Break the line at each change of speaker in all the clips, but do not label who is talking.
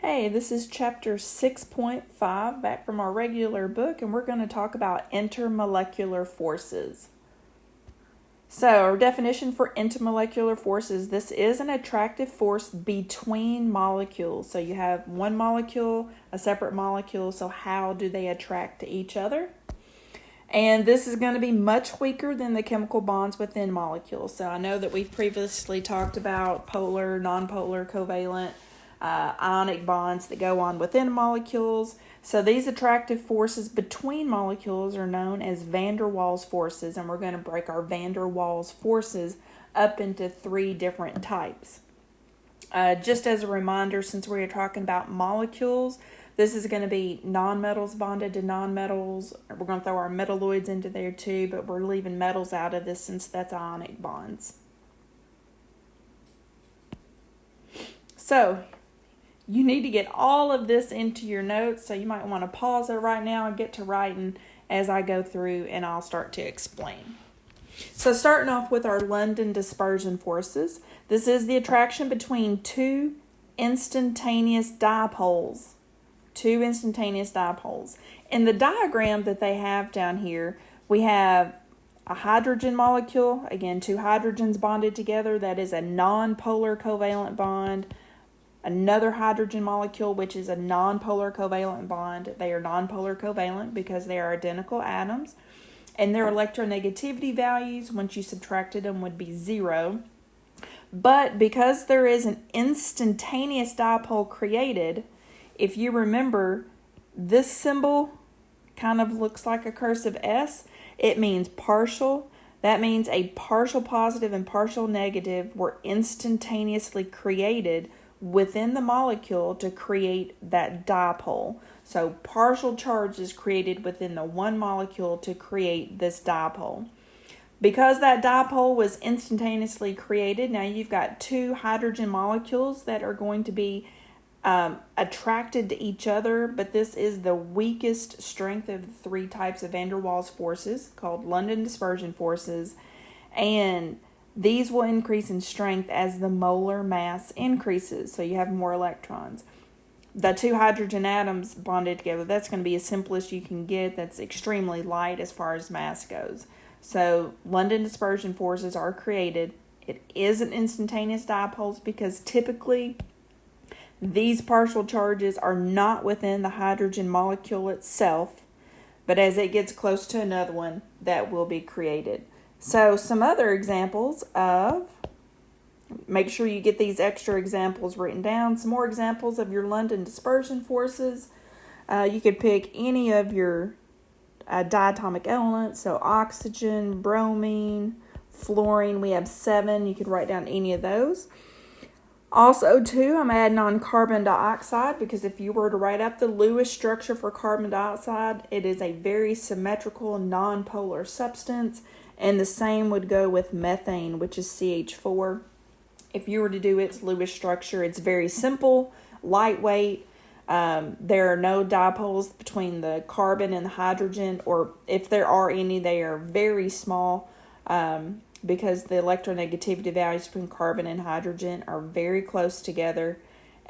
Hey, this is chapter 6.5 back from our regular book, and we're going to talk about intermolecular forces. So, our definition for intermolecular forces, this is an attractive force between molecules. So, you have one molecule, a separate molecule, so how do they attract to each other? And this is going to be much weaker than the chemical bonds within molecules. So, I know that we've previously talked about polar, nonpolar, covalent, ionic bonds that go on within molecules. So these attractive forces between molecules are known as van der Waals forces, and we're going to break our van der Waals forces up into three different types. Just as a reminder, since we're talking about molecules, this is going to be nonmetals bonded to nonmetals. We're going to throw our metalloids into there too, but we're leaving metals out of this since that's ionic bonds. So, you need to get all of this into your notes, so you might want to pause it right now and get to writing as I go through and I'll start to explain. So starting off with our London dispersion forces, this is the attraction between two instantaneous dipoles. In the diagram that they have down here, we have a hydrogen molecule, again, two hydrogens bonded together. That is a non-polar covalent bond. Another hydrogen molecule, which is a non-polar covalent bond. They are non-polar covalent because they are identical atoms. And their electronegativity values, once you subtracted them, would be 0. But because there is an instantaneous dipole created, if you remember, this symbol kind of looks like a cursive S. It means partial. That means a partial positive and partial negative were instantaneously created within the molecule to create that dipole. So partial charge is created within the one molecule to create this dipole. Because that dipole was instantaneously created, now you've got two hydrogen molecules that are going to be attracted to each other, but this is the weakest strength of the three types of van der Waals forces called London dispersion forces, and these will increase in strength as the molar mass increases, so you have more electrons. The two hydrogen atoms bonded together, that's going to be as simple as you can get. That's extremely light as far as mass goes. So London dispersion forces are created. It isn't instantaneous dipoles because typically these partial charges are not within the hydrogen molecule itself, but as it gets close to another one, that will be created. So some other examples of, make sure you get these extra examples written down. Some more examples of your London dispersion forces. You could pick any of your diatomic elements, so oxygen, bromine, fluorine. We have 7. You could write down any of those. Also, too, I'm adding on carbon dioxide because if you were to write up the Lewis structure for carbon dioxide, it is a very symmetrical non-polar substance. And the same would go with methane, which is CH4. If you were to do its Lewis structure, it's very simple, lightweight. There are no dipoles between the carbon and the hydrogen, or if there are any, they are very small because the electronegativity values between carbon and hydrogen are very close together,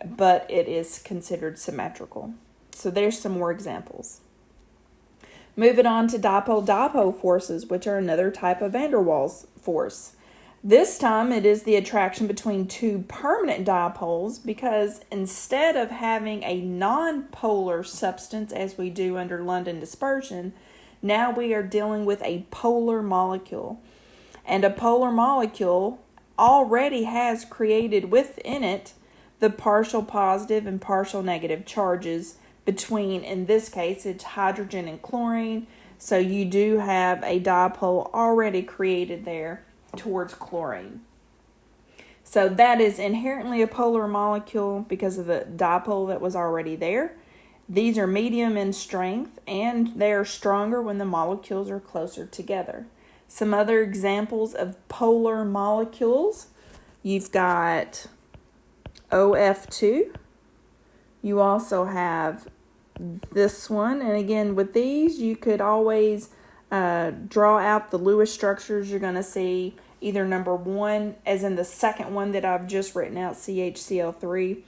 but it is considered symmetrical. So there's some more examples. Moving on to dipole-dipole forces, which are another type of van der Waals force. This time it is the attraction between two permanent dipoles because instead of having a non-polar substance as we do under London dispersion, now we are dealing with a polar molecule. And a polar molecule already has created within it the partial positive and partial negative charges between, in this case, it's hydrogen and chlorine. So you do have a dipole already created there towards chlorine. So that is inherently a polar molecule because of the dipole that was already there. These are medium in strength and they are stronger when the molecules are closer together. Some other examples of polar molecules, you've got OF2. You also have this one, and again with these you could always draw out the Lewis structures. You're going to see either number 1, as in the second one that I've just written out, CHCl3,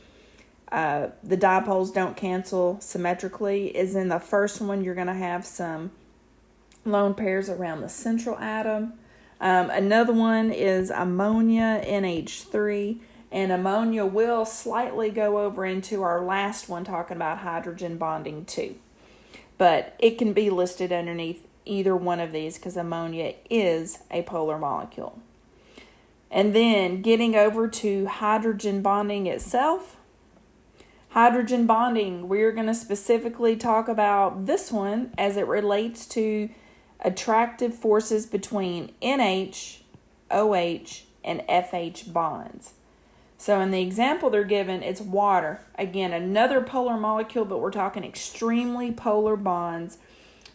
the dipoles don't cancel symmetrically is in the first one. You're going to have some lone pairs around the central atom. Another one is ammonia, NH3, and ammonia will slightly go over into our last one talking about hydrogen bonding too. But it can be listed underneath either one of these because ammonia is a polar molecule. And then getting over to hydrogen bonding itself. Hydrogen bonding, we're going to specifically talk about this one as it relates to attractive forces between NH, OH, and FH bonds. So in the example they're given, it's water. Again, another polar molecule, but we're talking extremely polar bonds.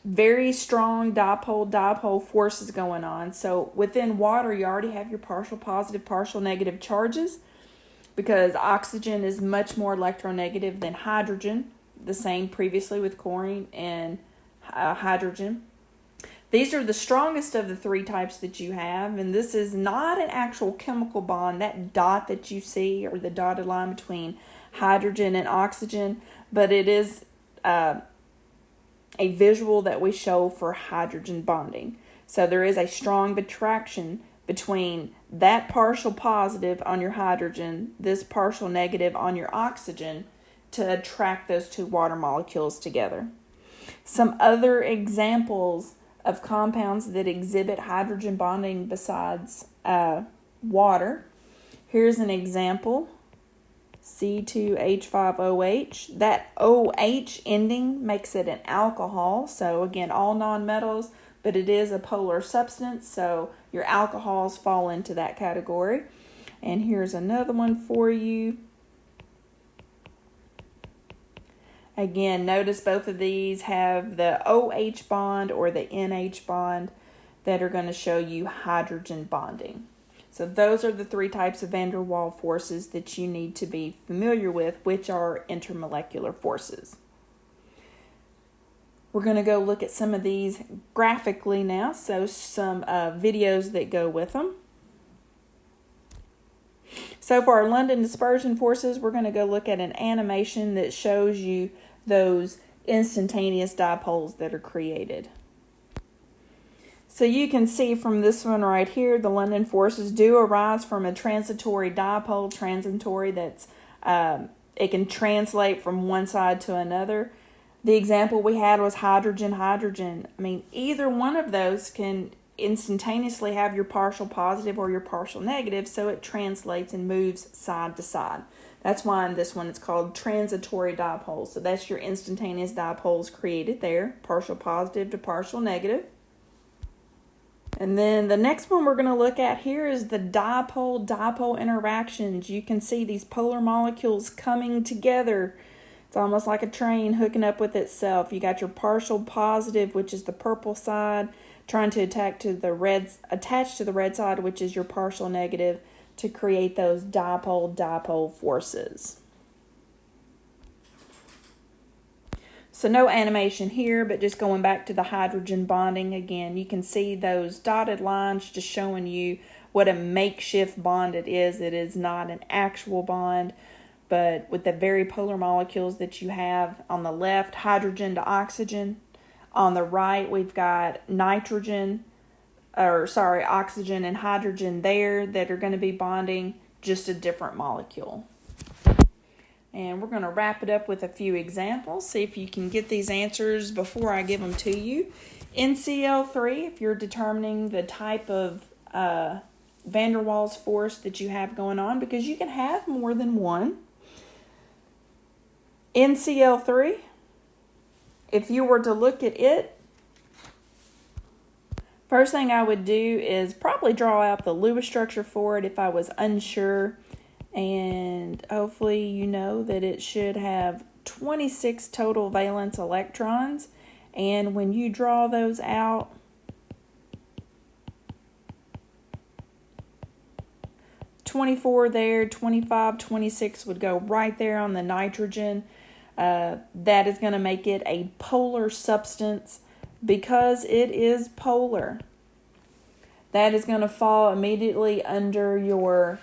Very strong dipole-dipole forces going on. So within water, you already have your partial positive, partial negative charges because oxygen is much more electronegative than hydrogen. The same previously with chlorine and hydrogen. These are the strongest of the three types that you have, and this is not an actual chemical bond, that dot that you see or the dotted line between hydrogen and oxygen, but it is a visual that we show for hydrogen bonding. So there is a strong attraction between that partial positive on your hydrogen, this partial negative on your oxygen, to attract those two water molecules together. Some other examples of compounds that exhibit hydrogen bonding besides water. Here's an example, C2H5OH. That OH ending makes it an alcohol. So again, all nonmetals, but it is a polar substance, so your alcohols fall into that category. And here's another one for you. Again, notice both of these have the OH bond or the NH bond that are going to show you hydrogen bonding. So those are the three types of van der Waals forces that you need to be familiar with, which are intermolecular forces. We're going to go look at some of these graphically now, so some videos that go with them. So for our London dispersion forces, we're going to go look at an animation that shows you those instantaneous dipoles that are created. So you can see from this one right here, the London forces do arise from a transitory dipole. Transitory, that's it can translate from one side to another. The example we had was hydrogen-hydrogen. I mean, either one of those can instantaneously have your partial positive or your partial negative, so it translates and moves side to side. That's why in this one it's called transitory dipole. So that's your instantaneous dipoles created there, partial positive to partial negative. And then the next one we're going to look at here is the dipole-dipole interactions. You can see these polar molecules coming together. It's almost like a train hooking up with itself. You got your partial positive, which is the purple side, trying to attach to the red side, which is your partial negative, to create those dipole-dipole forces. So no animation here, but just going back to the hydrogen bonding again, you can see those dotted lines just showing you what a makeshift bond it is. It is not an actual bond, but with the very polar molecules that you have on the left, hydrogen to oxygen. On the right, we've got oxygen and hydrogen there that are going to be bonding, just a different molecule. And we're going to wrap it up with a few examples. See if you can get these answers before I give them to you. NCl3, if you're determining the type of van der Waals force that you have going on, because you can have more than one. NCl3, if you were to look at it, first thing I would do is probably draw out the Lewis structure for it if I was unsure. And hopefully you know that it should have 26 total valence electrons. And when you draw those out, (24) there, 25, 26 would go right there on the nitrogen. That is going to make it a polar substance because it is polar. That is going to fall immediately under your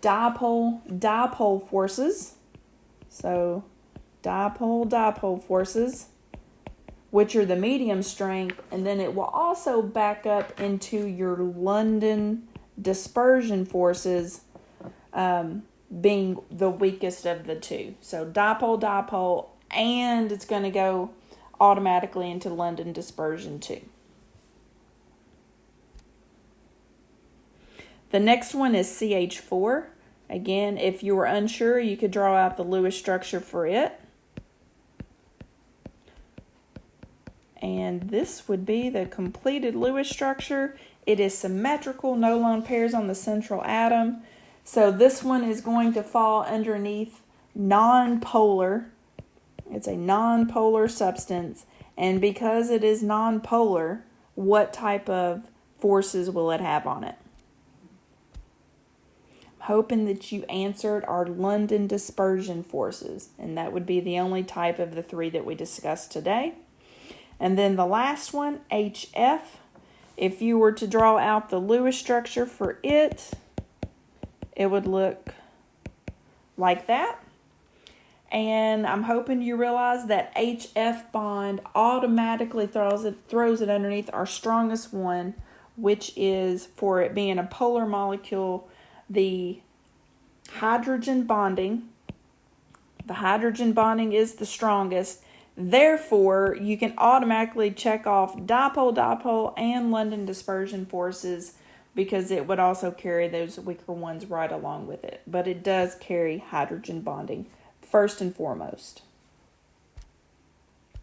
dipole-dipole forces. So dipole-dipole forces, which are the medium strength, and then it will also back up into your London dispersion forces, being the weakest of the two. So dipole-dipole, and it's going to go automatically into London dispersion too. The next one is CH4. Again, if you were unsure, you could draw out the Lewis structure for it. And this would be the completed Lewis structure. It is symmetrical, no lone pairs on the central atom. So this one is going to fall underneath nonpolar. It's a nonpolar substance. And because it is nonpolar, what type of forces will it have on it? I'm hoping that you answered our London dispersion forces. And that would be the only type of the three that we discussed today. And then the last one, HF. If you were to draw out the Lewis structure for it, it would look like that. And I'm hoping you realize that HF bond automatically throws it underneath our strongest one, which is, for it being a polar molecule, the hydrogen bonding. The hydrogen bonding is the strongest. Therefore, you can automatically check off dipole-dipole and London dispersion forces, because it would also carry those weaker ones right along with it. But it does carry hydrogen bonding first and foremost.